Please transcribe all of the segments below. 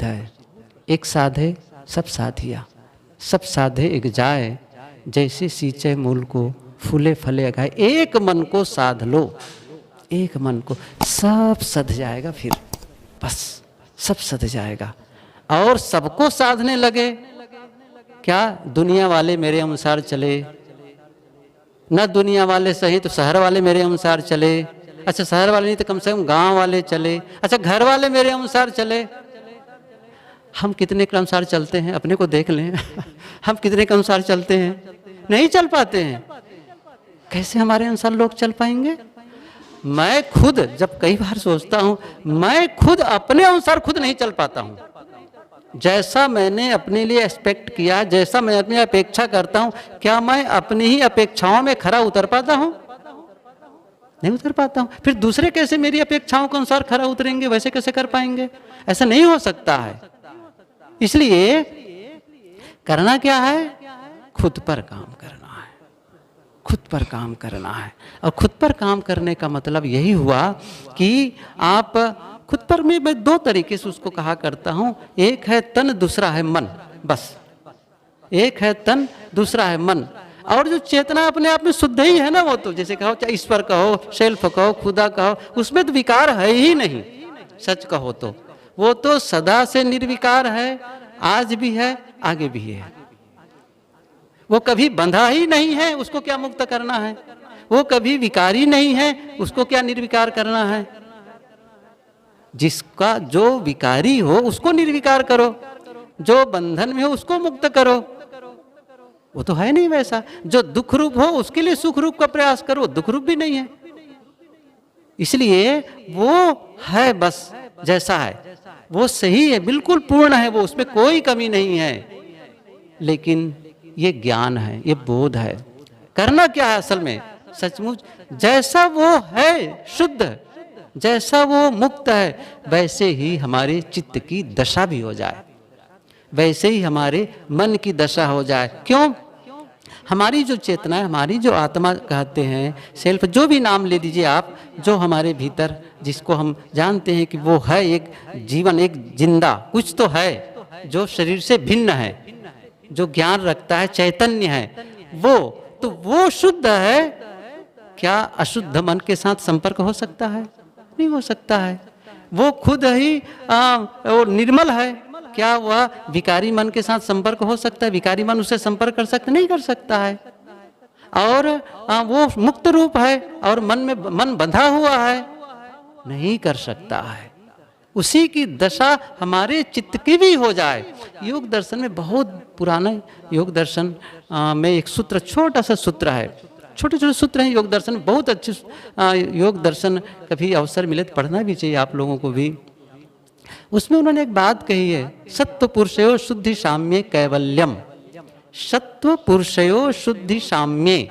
सिद्ध है। एक साधे सब साधिया, सब साधे एक जाए, जैसे सींचे मूल को फूले फले अगाए। एक मन को साध लो, एक मन को, सब सध जाएगा। फिर बस सब सध जाएगा। और सबको साधने लगे, क्या दुनिया वाले मेरे अनुसार चले, न दुनिया वाले सही तो शहर वाले मेरे अनुसार चले। अच्छा शहर वाले नहीं तो कम से कम गांव वाले चले। अच्छा घर वाले मेरे अनुसार चले। हम कितने के अनुसार चलते हैं, अपने को देख लें। हम कितने के अनुसार चलते हैं, नहीं चल पाते हैं। कैसे हमारे अनुसार लोग चल पाएंगे? मैं खुद जब कई बार सोचता हूं, मैं खुद अपने अनुसार खुद नहीं चल पाता हूं। जैसा मैंने अपने लिए एक्सपेक्ट किया, जैसा मैं अपनी अपेक्षा करता हूं, क्या मैं अपनी ही अपेक्षाओं में खरा उतर पाता हूं? नहीं उतर पाता हूं। फिर दूसरे कैसे मेरी अपेक्षाओं के अनुसार खरा उतरेंगे, वैसे कैसे कर पाएंगे? ऐसा नहीं हो सकता है। इसलिए करना क्या है? खुद पर काम करना है, खुद पर काम करना है। और खुद पर काम करने का मतलब यही हुआ कि आप खुद पर मैं दो तरीके से उसको कहा करता हूं। एक है तन, दूसरा है मन। बस एक है तन, दूसरा है मन। और जो चेतना अपने आप में शुद्ध ही है ना, वो तो जैसे कहो चाहे ईश्वर कहो, सेल्फ कहो, खुदा कहो, उसमें तो विकार है ही नहीं। सच कहो तो वो तो सदा से निर्विकार है, आज भी है, आगे भी है। वो कभी बंधा ही नहीं है, उसको क्या मुक्त करना है? वो कभी विकारी नहीं है, उसको क्या निर्विकार करना है? जिसका जो विकारी हो उसको निर्विकार करो, जो बंधन में हो उसको मुक्त करो। वो तो है नहीं वैसा। जो दुख रूप हो उसके लिए सुख रूप का प्रयास करो, दुख रूप भी नहीं है। इसलिए वो है बस जैसा है, वो सही है, बिल्कुल पूर्ण है, वो उसमें कोई कमी नहीं है। लेकिन ये ज्ञान है, ये बोध है। करना क्या है असल में? सचमुच जैसा वो है शुद्ध, जैसा वो मुक्त है, वैसे ही हमारे चित्त की दशा भी हो जाए, वैसे ही हमारे मन की दशा हो जाए। क्यों? हमारी जो चेतना है, हमारी जो आत्मा कहते हैं, सेल्फ, जो भी नाम ले दीजिए आप, जो हमारे भीतर, जिसको हम जानते हैं कि वो है एक जीवन, एक जिंदा कुछ तो है जो शरीर से भिन्न है, जो ज्ञान रखता है, चैतन्य है, वो तो वो शुद्ध है। क्या अशुद्ध मन के साथ संपर्क हो सकता है? नहीं हो सकता है। वो खुद ही निर्मल है। क्या वह विकारी मन के साथ संपर्क हो सकता है? विकारी मन उससे संपर्क कर सकता? नहीं कर सकता है। और वो मुक्त रूप है और मन में मन बंधा हुआ है, नहीं कर सकता है। उसी की दशा हमारे चित्त की भी हो जाए। योग दर्शन में, बहुत पुराना योग दर्शन में एक सूत्र, छोटा सा सूत्र है, छोटे छोटे सूत्र हैं योग दर्शन, बहुत अच्छे योग दर्शन, कभी अवसर मिले तो पढ़ना भी चाहिए आप लोगों को भी। उसमें उन्होंने एक बात कही है, सत्व पुरुषयो शुद्धि साम्ये कैवल्यम। सत्व पुरुषयो शुद्धि साम्ये।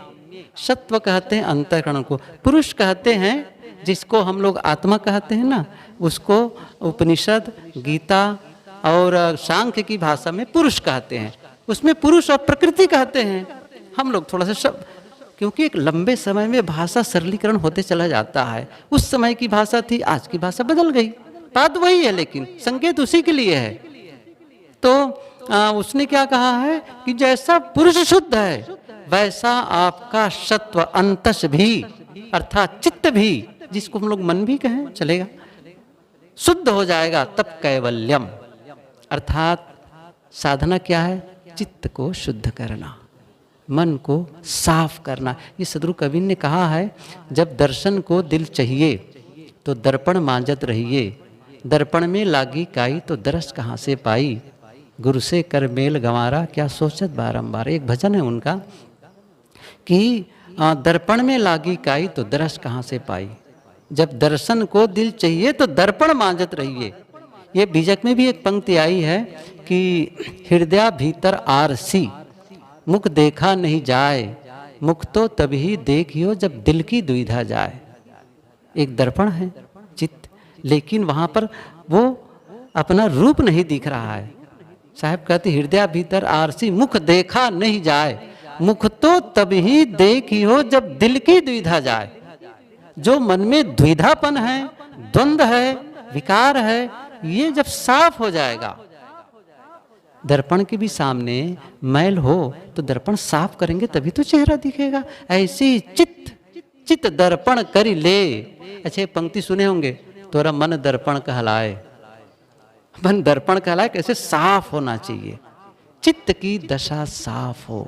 सत्व कहते हैं अंतःकरण को, पुरुष कहते हैं जिसको हम लोग आत्मा कहते हैं ना, उसको उपनिषद, गीता और सांख्य की भाषा में पुरुष कहते हैं। उसमें पुरुष और प्रकृति कहते हैं। हम लोग थोड़ा सा क्योंकि एक लंबे समय में भाषा सरलीकरण होते चला जाता है। उस समय की भाषा थी, आज की भाषा बदल गई, बात वही है, लेकिन संकेत उसी के लिए है। तो उसने क्या कहा है कि जैसा पुरुष शुद्ध है, वैसा आपका सत्व अंतस भी, अर्थात चित्त भी, जिसको हम लोग मन भी कहें चलेगा, शुद्ध हो जाएगा। तब कैवल्यम, अर्थात साधना क्या है? चित्त को शुद्ध करना, मन को साफ करना। ये सदगुरु कबीर ने कहा है, जब दर्शन को दिल चाहिए तो दर्पण मांजत रहिए, दर्पण में लागी काई तो दरस कहाँ से पाई, गुरु से कर मेल गंवारा क्या सोचत बारंबार। एक भजन है उनका कि दर्पण में लागी काई तो दरस कहाँ से पाई। जब दर्शन को दिल चाहिए तो दर्पण मांजत रहिए। ये बीजक में भी एक पंक्ति आई है कि हृदय भीतर आरसी, मुख देखा नहीं जाए, मुख तो तभी देखियो जब दिल की दुविधा जाए। एक दर्पण है चित्त, लेकिन वहाँ पर वो अपना रूप नहीं दिख रहा है। साहब कहते हृदय भीतर आरसी, मुख देखा नहीं जाए, मुख तो तभी देखियो जब दिल की दुविधा जाए। जो मन में द्विधापन है, द्वंद्व है, विकार है, ये जब साफ हो जाएगा, दर्पण के भी सामने मैल हो तो दर्पण साफ करेंगे तभी तो चेहरा दिखेगा। ऐसे ही चित्त चित्त दर्पण करी ले। अच्छे पंक्ति सुने होंगे, तोरा मन दर्पण कहलाए। मन दर्पण कहलाए कैसे? साफ होना चाहिए, चित्त की दशा साफ हो,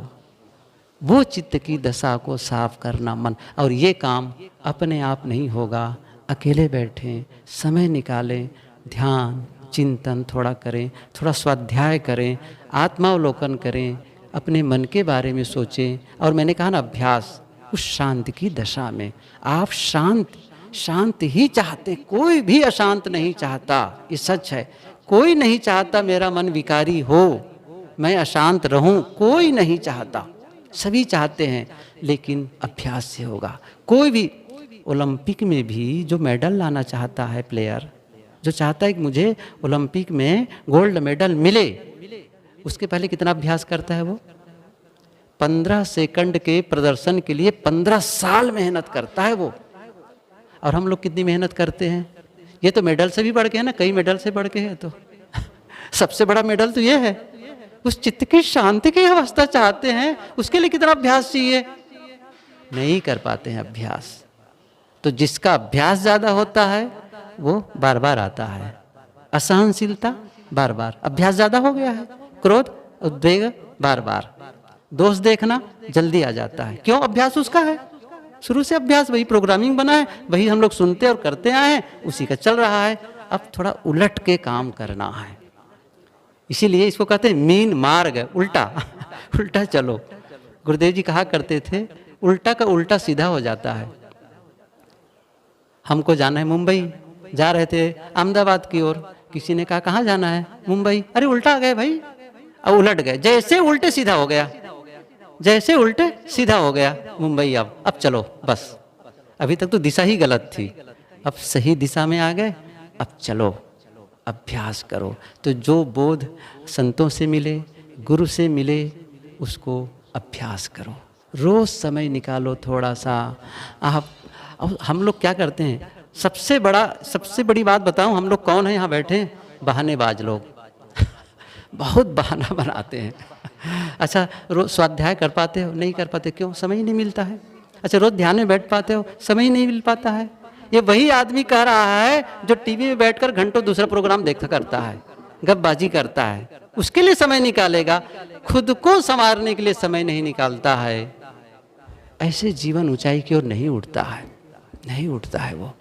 वो चित्त की दशा को साफ करना मन। और ये काम अपने आप नहीं होगा, अकेले बैठें, समय निकालें, ध्यान चिंतन थोड़ा करें, थोड़ा स्वाध्याय करें, आत्मावलोकन करें, अपने मन के बारे में सोचें। और मैंने कहा ना, अभ्यास उस शांत की दशा में। आप शांत ही चाहते, कोई भी अशांत नहीं चाहता, ये सच है। कोई नहीं चाहता मेरा मन विकारी हो, मैं अशांत रहूं, कोई नहीं चाहता, सभी चाहते हैं, लेकिन अभ्यास से होगा। कोई भी ओलंपिक में भी जो मेडल लाना चाहता है प्लेयर, जो चाहता है कि मुझे ओलंपिक में गोल्ड मेडल मिले, उसके पहले कितना अभ्यास करता है वो? 15 सेकंड के प्रदर्शन के लिए 15 साल मेहनत करता है वो। और हम लोग कितनी मेहनत करते हैं? ये तो मेडल से भी बढ़ के है ना, कई मेडल से बढ़ के है। तो सबसे बड़ा मेडल तो ये है, उस चित्त की शांति की अवस्था चाहते हैं, उसके लिए कितना अभ्यास चाहिए? नहीं कर पाते हैं अभ्यास। तो जिसका अभ्यास ज्यादा होता है वो बार बार आता है। असहनशीलता बार बार, अभ्यास ज्यादा हो गया है। क्रोध उद्वेग बार बार, दोष देखना जल्दी आ जाता है। क्यों? अभ्यास उसका है, शुरू से अभ्यास, वही प्रोग्रामिंग बना है, वही हम लोग सुनते और करते आए हैं, उसी का चल रहा है। अब थोड़ा उलट के काम करना है, इसीलिए इसको कहते हैं मीन मार्ग, उल्टा उल्टा चलो। गुरुदेव जी कहा करते थे, उल्टा का उल्टा सीधा हो जाता है। हमको जाना है मुंबई, जा रहे थे अहमदाबाद की ओर, किसी ने कहा कहाँ जाना है? मुंबई। अरे उल्टा आ गए भाई, अब उलट गए, जैसे उल्टे सीधा हो गया, जैसे उल्टे सीधा हो गया मुंबई। अब चलो बस, अभी तक तो दिशा ही गलत थी, अब सही दिशा में आ गए, अब चलो अभ्यास करो। तो जो बोध संतों से मिले, गुरु से मिले, उसको अभ्यास करो, रोज समय निकालो थोड़ा सा। आप हम लोग क्या करते हैं, सबसे बड़ी बात बताऊं, हम लोग कौन है यहाँ बैठे? बहानेबाज लोग बहुत बहाना बनाते हैं। अच्छा, रोज स्वाध्याय कर पाते हो? नहीं कर पाते। क्यों? समय ही नहीं मिलता है। अच्छा, रोज ध्यान में बैठ पाते हो? समय ही नहीं मिल पाता है। ये वही आदमी कह रहा है जो टीवी में बैठकर घंटों दूसरा प्रोग्राम देखा करता है, गपबाजी करता है, उसके लिए समय निकालेगा, खुद को संवारने के लिए समय नहीं निकालता है। ऐसे जीवन ऊंचाई की ओर नहीं उठता है, नहीं उठता है। वो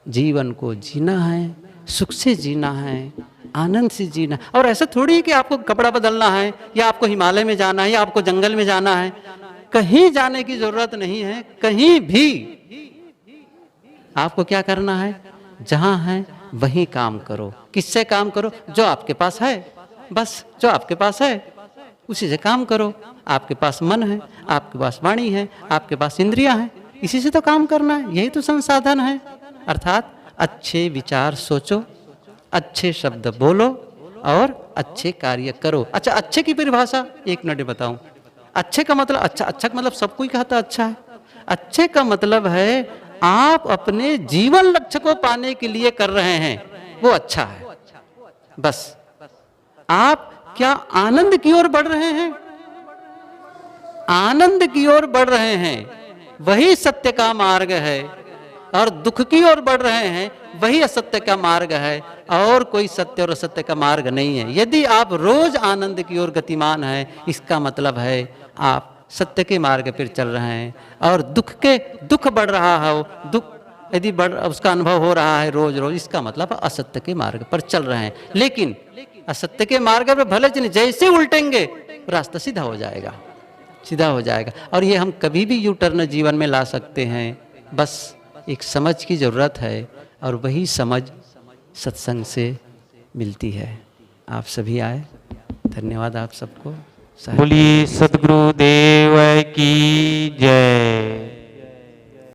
जीवन को जीना है, सुख से जीना है, आनंद से जीना। और ऐसा थोड़ी है कि आपको कपड़ा बदलना है, या आपको हिमालय में जाना है, या आपको जंगल में जाना है। कहीं जाने की जरूरत नहीं है, कहीं भी। आपको क्या करना है? जहां है वहीं काम करो। किससे काम करो? जो आपके पास है, बस जो आपके पास है उसी से काम करो। आपके पास मन है, आपके पास वाणी है, आपके पास इंद्रियां हैं, इसी से तो काम करना है। यही तो संसाधन है। अर्थात अच्छे विचार सोचो, अच्छे शब्द बोलो और अच्छे कार्य करो। अच्छा, अच्छे की परिभाषा एक मिनट बताऊं। अच्छे का मतलब, अच्छा का मतलब सब कोई कहता अच्छा है। अच्छे का मतलब है आप अपने जीवन लक्ष्य को पाने के लिए कर रहे हैं, वो अच्छा है। बस आप क्या आनंद की ओर बढ़ रहे हैं? आनंद की ओर बढ़ रहे हैं, वही सत्य का मार्ग है। और दुख की ओर बढ़ रहे हैं, वही असत्य का मार्ग है। और कोई सत्य और असत्य का मार्ग नहीं है। यदि आप रोज आनंद की ओर गतिमान है, इसका मतलब है आप सत्य के मार्ग पर चल रहे हैं। और दुख बढ़ रहा हो, दुख यदि उसका अनुभव हो रहा है रोज रोज, इसका मतलब असत्य के मार्ग पर चल रहे हैं। लेकिन असत्य के मार्ग पर भले जैसे उल्टेंगे रास्ता सीधा हो जाएगा, सीधा हो जाएगा। और ये हम कभी भी यू टर्न जीवन में ला सकते हैं। बस एक समझ की जरूरत है, और वही समझ सत्संग से मिलती है। आप सभी आए, धन्यवाद आप सबको। बोलिए सद्गुरुदेव की जय।